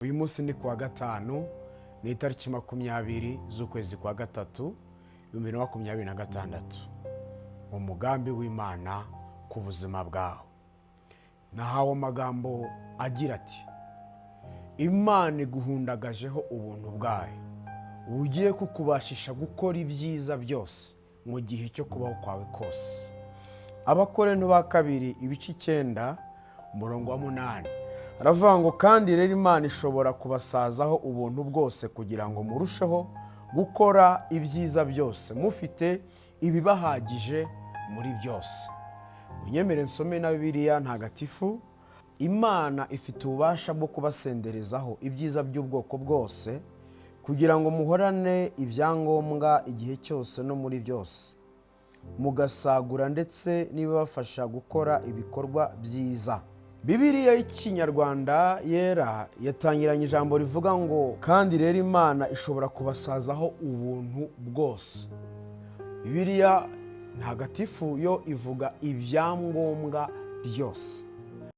Uyu munsi ni kuwa gatanu, ni itariki 20 z'ukwezi kwa gatatu 2026. Umugambi w'Imana ku buzima bwawe. Nahawe amagambo agira ati: Imana iguhundagajeho ubuntu bwayo, bugiye kukubashisha gukora ibyiza byose mu gihe cyo kubaho kwawe kose. Abakorinto ba kabiri ibice 9 umurongo wa 8 aravuga ngo kandi rero Imana ishobora kubasazaho ubuntu bwose kugira ngo murusheho gukora ibyiza byose mufite ibibahagije muri byose. Munyemere nsome na Bibiliya ntagatifu. Imana ifite ububasha bwo kubasenderezaho ibyiza by'ubwoko bwose kugira ngo muhorane ibyangombwa igihe cyose no muri byose, mugasagura ndetse n'ibibafasha gukora ibikorwa byiza. Bibiliya y'Ikinyarwanda yera yatangiranye ijambo rivuga ngo kandi rero Imana ishobora kubasazaho ubuntu bwose. Bibiliya ntagatifu yo ivuga ibyangombwa byose.